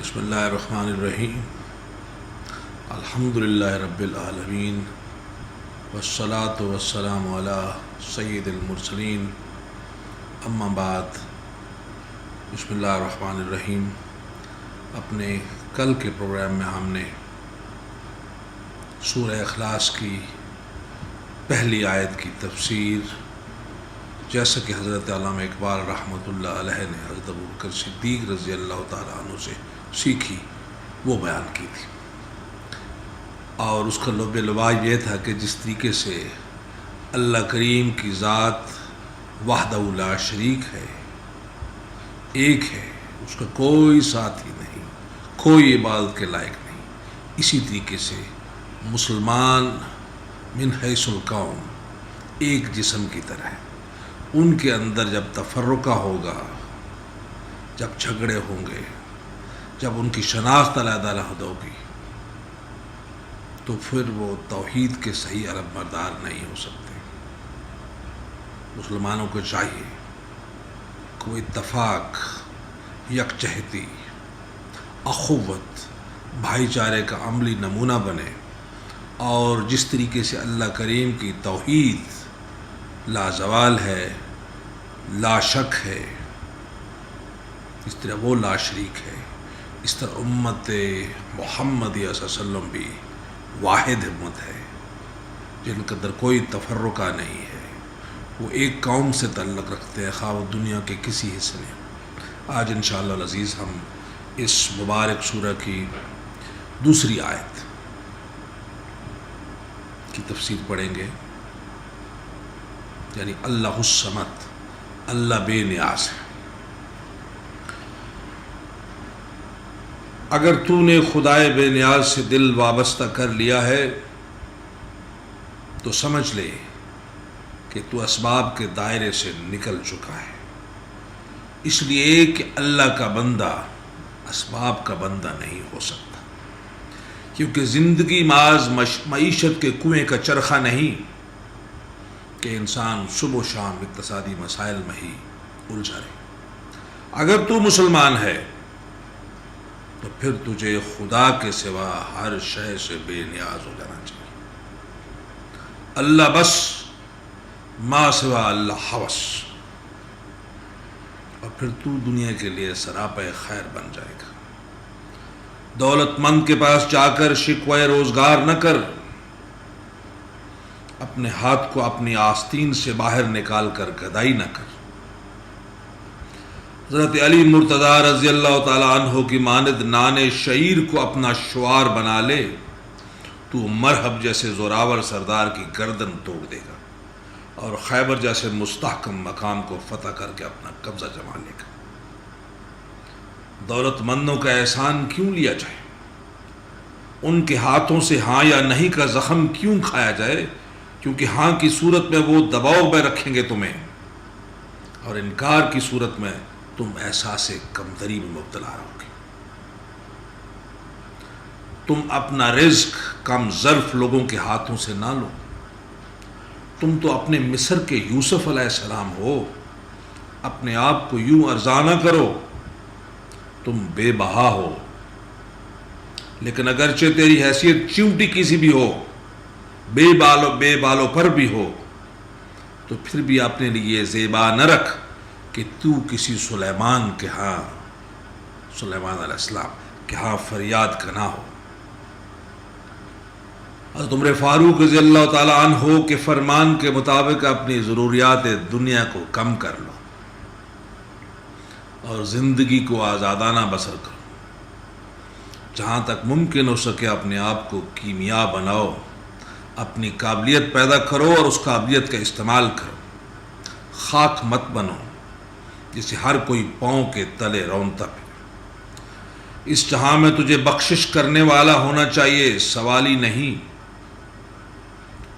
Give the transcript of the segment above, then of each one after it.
بسم اللہ الرحمن الرحیم الحمدللہ رب العالمین والصلاة والسلام علی سید المرسلین اما بعد۔ بسم اللہ الرحمن الرحیم۔ اپنے کل کے پروگرام میں ہم نے سورہ اخلاص کی پہلی آیت کی تفسیر، جیسا کہ حضرت علامہ اقبال رحمۃ اللہ علیہ نے حضرت ابوبکر صدیق رضی اللہ تعالیٰ عنہ سے سیکھی، وہ بیان کی تھی، اور اس کا لب لباس یہ تھا کہ جس طریقے سے اللہ کریم کی ذات وحدہ لا شریک ہے، ایک ہے، اس کا کوئی ساتھی نہیں، کوئی عبادت کے لائق نہیں، اسی طریقے سے مسلمان من حیث القوم ایک جسم کی طرح ہے۔ ان کے اندر جب تفرقہ ہوگا، جب جھگڑے ہوں گے، جب ان کی شناخت علیحدہ ہوگی، تو پھر وہ توحید کے صحیح علم بردار نہیں ہو سکتے۔ مسلمانوں کو چاہیے کہ وہ اتفاق، یکجہتی، اخوت، بھائی چارے کا عملی نمونہ بنے، اور جس طریقے سے اللہ کریم کی توحید لازوال ہے، لا شک ہے، اس طرح وہ لا شریک ہے، اس طرح امت محمد صلی اللہ علیہ وسلم بھی واحد امت ہے، جن کے اندر کوئی تفرقہ نہیں ہے، وہ ایک قوم سے تعلق رکھتے ہیں، خواہ وہ دنیا کے کسی حصے میں۔ آج انشاءاللہ العزیز ہم اس مبارک سورہ کی دوسری آیت کی تفسیر پڑھیں گے، یعنی اللہ الصمد، اللہ بے نیاز ہے۔ اگر تو نے خدائے بے نیاز سے دل وابستہ کر لیا ہے تو سمجھ لے کہ تو اسباب کے دائرے سے نکل چکا ہے، اس لیے کہ اللہ کا بندہ اسباب کا بندہ نہیں ہو سکتا، کیونکہ زندگی محض معیشت کے کنویں کا چرخہ نہیں کہ انسان صبح و شام اقتصادی مسائل میں ہی الجھا رہے۔ اگر تو مسلمان ہے تو پھر تجھے خدا کے سوا ہر شے سے بے نیاز ہو جانا چاہیے۔ اللہ بس، ما سوا اللہ حوث، اور پھر تو دنیا کے لیے سراپا خیر بن جائے گا۔ دولت مند کے پاس جا کر شکوہ روزگار نہ کر، اپنے ہاتھ کو اپنی آستین سے باہر نکال کر گدائی نہ کر۔ حضرت علی مرتضیٰ رضی اللہ تعالیٰ عنہ کی مانند نان شعیر کو اپنا شعار بنا لے تو مرحب جیسے زوراور سردار کی گردن توڑ دے گا، اور خیبر جیسے مستحکم مقام کو فتح کر کے اپنا قبضہ جما لے گا۔ دولت مندوں کا احسان کیوں لیا جائے؟ ان کے ہاتھوں سے ہاں یا نہیں کا زخم کیوں کھایا جائے؟ کیونکہ ہاں کی صورت میں وہ دباؤ میں رکھیں گے تمہیں، اور انکار کی صورت میں تم احساس کمتری میں مبتلا رہو گے۔ تم اپنا رزق کم ظرف لوگوں کے ہاتھوں سے نہ لو، تم تو اپنے مصر کے یوسف علیہ السلام ہو، اپنے آپ کو یوں ارزاں نہ کرو، تم بے بہا ہو، لیکن اگرچہ تیری حیثیت چیونٹی کسی بھی ہو، بے بالوں پر بھی ہو، تو پھر بھی اپنے لیے زیبا نہ رکھ کہ تو کسی سلیمان کے ہاں، سلیمان علیہ السلام کے ہاں فریاد کا نہ ہو۔ حضرت عمر فاروق رضی اللہ تعالیٰ عنہ کے فرمان کے مطابق اپنی ضروریات دنیا کو کم کر لو، اور زندگی کو آزادانہ بسر کرو، جہاں تک ممکن ہو سکے اپنے آپ کو کیمیا بناؤ، اپنی قابلیت پیدا کرو اور اس قابلیت کا استعمال کرو، خاک مت بنو جسے ہر کوئی پاؤں کے تلے رونتا پھرے۔ اس جہاں میں تجھے بخشش کرنے والا ہونا چاہیے، سوالی نہیں،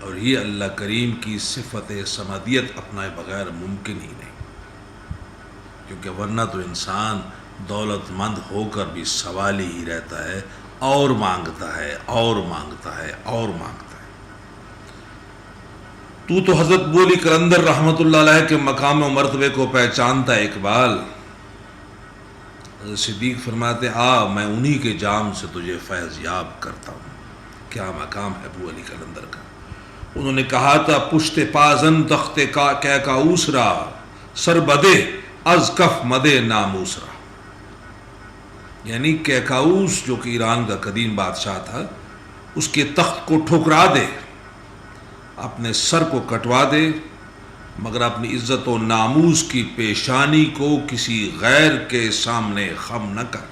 اور یہ اللہ کریم کی صفت صمدیت اپنائے بغیر ممکن ہی نہیں، کیونکہ ورنہ تو انسان دولت مند ہو کر بھی سوالی ہی رہتا ہے، اور مانگتا ہے اور مانگتا ہے اور مانگتا ہے۔ تو حضرت بولی قلندر رحمۃ اللہ علیہ کے مقام و مرتبے کو پہچانتا ہے اقبال، حضرت صدیق فرماتے میں انہی کے جام سے تجھے فیض یاب کرتا ہوں۔ کیا مقام ہے ابو علی قلندر کا۔ انہوں نے کہا تھا پشت پازن تخت کا اوسرا سر بدے از کف مدے ناموسرا، یعنی کیکاؤس جو کہ ایران کا قدیم بادشاہ تھا، اس کے تخت کو ٹھکرا دے، اپنے سر کو کٹوا دے، مگر اپنی عزت و ناموس کی پیشانی کو کسی غیر کے سامنے خم نہ کر،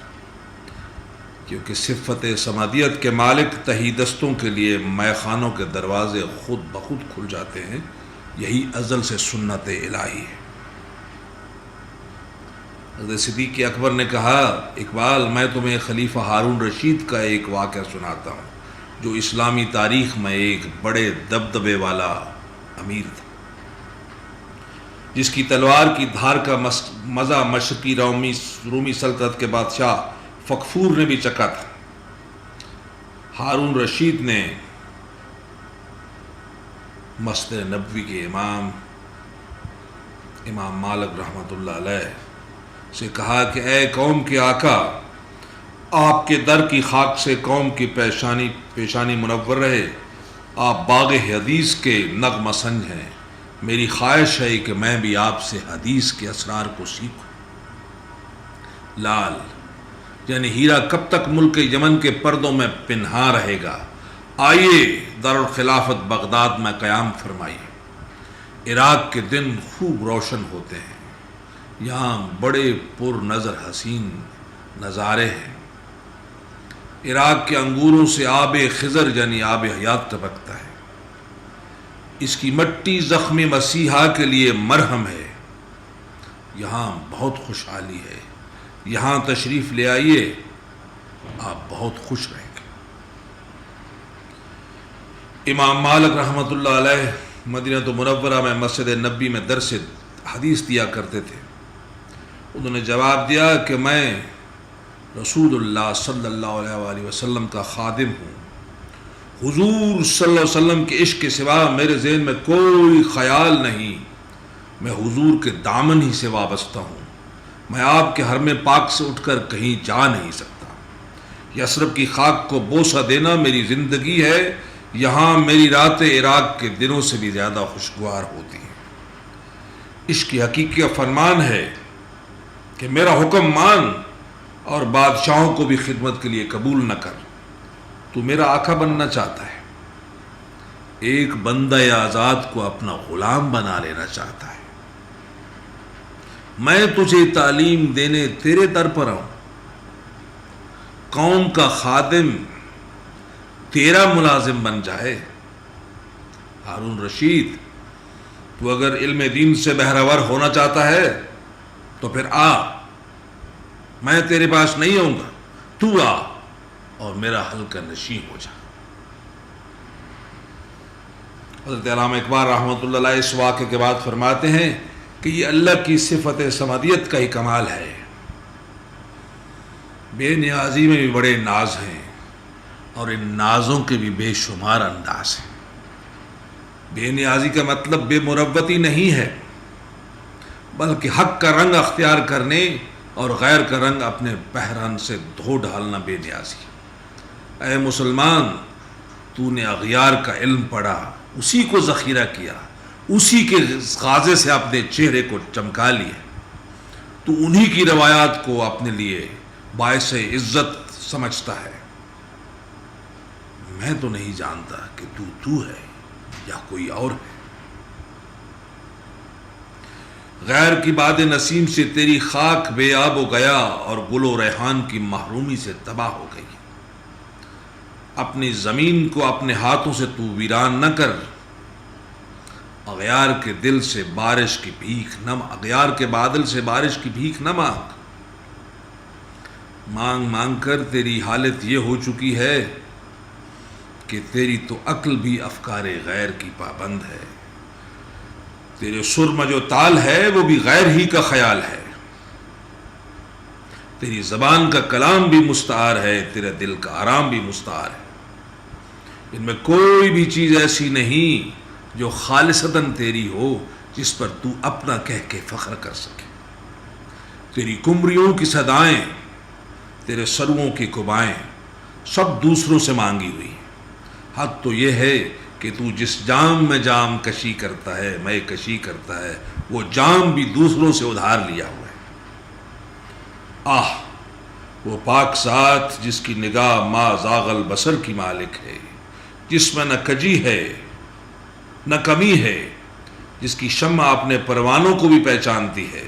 کیونکہ صفت سمادیت کے مالک تہیدستوں کے لیے میخانوں کے دروازے خود بخود کھل جاتے ہیں، یہی ازل سے سنت الہی ہے۔ حضرت صدیق اکبر نے کہا اقبال میں تمہیں خلیفہ ہارون رشید کا ایک واقعہ سناتا ہوں جو اسلامی تاریخ میں ایک بڑے دبدبے والا امیر تھا، جس کی تلوار کی دھار کا مزہ مشرقی رومی سلطنت کے بادشاہ فغفور نے بھی چکھا تھا۔ ہارون رشید نے مسجد نبوی کے امام مالک رحمۃ اللہ علیہ سے کہا کہ اے قوم کے آقا، آپ کے در کی خاک سے قوم کی پیشانی منور رہے، آپ باغ حدیث کے نغمہ سنج ہیں، میری خواہش ہے کہ میں بھی آپ سے حدیث کے اسرار کو سیکھوں۔ لال یعنی ہیرا کب تک ملک یمن کے پردوں میں پنہا رہے گا؟ آئیے دارالخلافت بغداد میں قیام فرمائیے۔ عراق کے دن خوب روشن ہوتے ہیں، یہاں بڑے پر نظر حسین نظارے ہیں۔ عراق کے انگوروں سے آب خضر یعنی آب حیات ٹپکتا ہے، اس کی مٹی زخمی مسیحا کے لیے مرہم ہے، یہاں بہت خوشحالی ہے، یہاں تشریف لے آئیے، آپ بہت خوش رہیں گے۔ امام مالک رحمۃ اللہ علیہ مدینہ منورہ میں مسجد نبی میں درس حدیث دیا کرتے تھے۔ انہوں نے جواب دیا کہ میں رسول اللہ صلی اللہ علیہ وآلہ وسلم کا خادم ہوں، حضور صلی اللہ علیہ وسلم کے عشق کے سوا میرے ذہن میں کوئی خیال نہیں، میں حضور کے دامن ہی سے وابستہ ہوں، میں آپ کے حرم پاک سے اٹھ کر کہیں جا نہیں سکتا، یثرب کی خاک کو بوسہ دینا میری زندگی ہے، یہاں میری رات عراق کے دنوں سے بھی زیادہ خوشگوار ہوتی ہیں۔ عشق کی حقیقی فرمان ہے کہ میرا حکم مان اور بادشاہوں کو بھی خدمت کے لیے قبول نہ کر، تو میرا آقا بننا چاہتا ہے، ایک بندہ آزاد کو اپنا غلام بنا لینا چاہتا ہے، میں تجھے تعلیم دینے تیرے در پر آؤں، قوم کا خادم تیرا ملازم بن جائے۔ ہارون رشید، تو اگر علم دین سے بہرور ہونا چاہتا ہے تو پھر میں تیرے پاس نہیں آؤں گا، تو آ اور میرا حلقہ نشین ہو جا۔ حضرت علامہ اقبال رحمۃ اللہ علیہ اس واقعے کے بعد فرماتے ہیں کہ یہ اللہ کی صفت سمادیت کا ہی کمال ہے، بے نیازی میں بھی بڑے ناز ہیں اور ان نازوں کے بھی بے شمار انداز ہیں۔ بے نیازی کا مطلب بے مروتی نہیں ہے، بلکہ حق کا رنگ اختیار کرنے اور غیر کا رنگ اپنے بحران سے دھو ڈالنا بے نیازی۔ اے مسلمان، تو نے اغیار کا علم پڑھا، اسی کو ذخیرہ کیا، اسی کے غازے سے اپنے چہرے کو چمکا لیا، تو انہی کی روایات کو اپنے لیے باعث عزت سمجھتا ہے۔ میں تو نہیں جانتا کہ تو ہے یا کوئی اور ہے۔ غیر کی باد نسیم سے تیری خاک بے آب ہو گیا اور گل و ریحان کی محرومی سے تباہ ہو گئی۔ اپنی زمین کو اپنے ہاتھوں سے تو ویران نہ کر، اغیار کے دل سے بارش کی بھیک نہ، اغیار کے بادل سے بارش کی بھیک نہ مانگ، مانگ مانگ کر تیری حالت یہ ہو چکی ہے کہ تیری تو عقل بھی افکار غیر کی پابند ہے، تیرے سر میں جو تال ہے وہ بھی غیر ہی کا خیال ہے، تیری زبان کا کلام بھی مستعار ہے، تیرے دل کا آرام بھی مستعار ہے، ان میں کوئی بھی چیز ایسی نہیں جو خالصتاً تیری ہو جس پر تو اپنا کہہ کے فخر کر سکے۔ تیری کمریوں کی صدائیں تیرے سرووں کی کبائیں سب دوسروں سے مانگی ہوئی. حق تو یہ ہے کہ تو جس جام میں جام کشی کرتا ہے میں کشی کرتا ہے وہ جام بھی دوسروں سے ادھار لیا ہوا ہے. آہ وہ پاک ذات جس کی نگاہ ما زاغ البصر کی مالک ہے، جس میں نہ کجی ہے نہ کمی ہے، جس کی شمع اپنے پروانوں کو بھی پہچانتی ہے.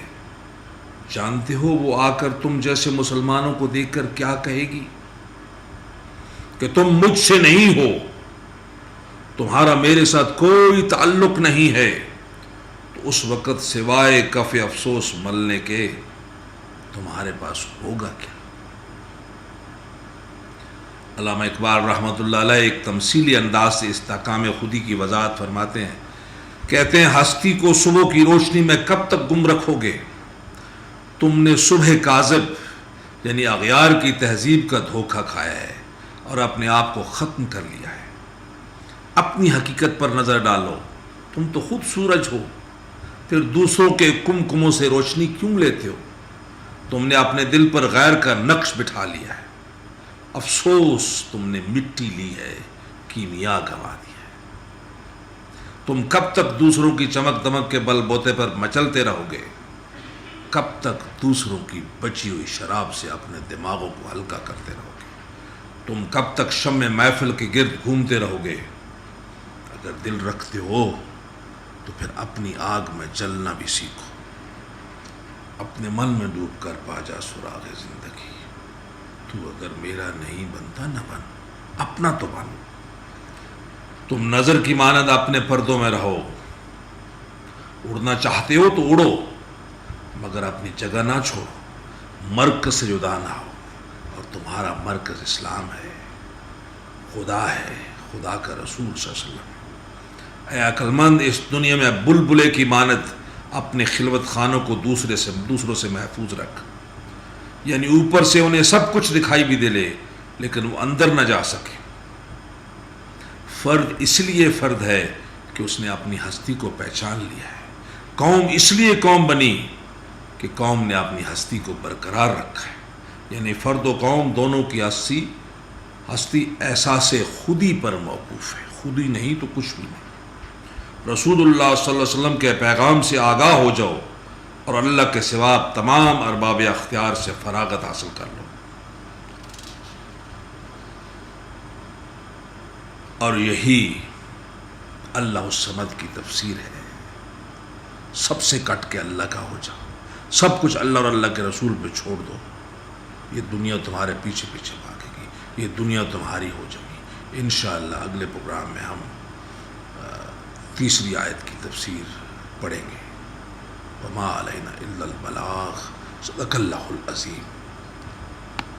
جانتے ہو وہ آ کر تم جیسے مسلمانوں کو دیکھ کر کیا کہے گی؟ کہ تم مجھ سے نہیں ہو، تمہارا میرے ساتھ کوئی تعلق نہیں ہے. تو اس وقت سوائے کف افسوس ملنے کے تمہارے پاس ہوگا کیا؟ علامہ اقبال رحمۃ اللہ علیہ ایک تمثیلی انداز سے استحکام خودی کی وضاحت فرماتے ہیں. کہتے ہیں ہستی کو صبح کی روشنی میں کب تک گم رکھو گے؟ تم نے صبح کاذب یعنی اغیار کی تہذیب کا دھوکہ کھایا ہے اور اپنے آپ کو ختم کر لیا ہے. اپنی حقیقت پر نظر ڈالو، تم تو خود سورج ہو، پھر دوسروں کے کمکموں سے روشنی کیوں لیتے ہو؟ تم نے اپنے دل پر غیر کا نقش بٹھا لیا ہے. افسوس تم نے مٹی لی ہے، کیمیا گنوا دی ہے. تم کب تک دوسروں کی چمک دمک کے بل بوتے پر مچلتے رہو گے؟ کب تک دوسروں کی بچی ہوئی شراب سے اپنے دماغوں کو ہلکا کرتے رہو گے؟ تم کب تک شمع محفل کے گرد گھومتے رہو گے؟ اگر دل رکھتے ہو تو پھر اپنی آگ میں جلنا بھی سیکھو. اپنے من میں ڈوب کر پا جا سراغ زندگی. تو اگر میرا نہیں بنتا نہ بن، اپنا تو بن. تم نظر کی مانند اپنے پردوں میں رہو. اڑنا چاہتے ہو تو اڑو، مگر اپنی جگہ نہ چھوڑو. مرکز سے جدا نہ ہو، اور تمہارا مرکز اسلام ہے، خدا ہے، خدا کا رسول صلی اللہ علیہ وسلم. اے عقل مند، اس دنیا میں بلبلے کی مانند اپنے خلوت خانوں کو دوسروں سے محفوظ رکھ. یعنی اوپر سے انہیں سب کچھ دکھائی بھی دے لے لیکن وہ اندر نہ جا سکے. فرد اس لیے فرد ہے کہ اس نے اپنی ہستی کو پہچان لیا ہے. قوم اس لیے قوم بنی کہ قوم نے اپنی ہستی کو برقرار رکھا ہے. یعنی فرد و قوم دونوں کی ہستی احساس خودی پر موقوف ہے. خودی نہیں تو کچھ بھی نہیں. رسول اللہ صلی اللہ علیہ وسلم کے پیغام سے آگاہ ہو جاؤ اور اللہ کے سوا تمام ارباب اختیار سے فراغت حاصل کر لو. اور یہی اللہ الصمد کی تفسیر ہے. سب سے کٹ کے اللہ کا ہو جاؤ. سب کچھ اللہ اور اللہ کے رسول پہ چھوڑ دو. یہ دنیا تمہارے پیچھے پیچھے بھاگے گی. یہ دنیا تمہاری ہو جائے گی. انشاءاللہ اگلے پروگرام میں ہم تیسری آیت کی تفسیر پڑھیں گے. وما علینا الا البلاغ. صدق اللہ العظیم.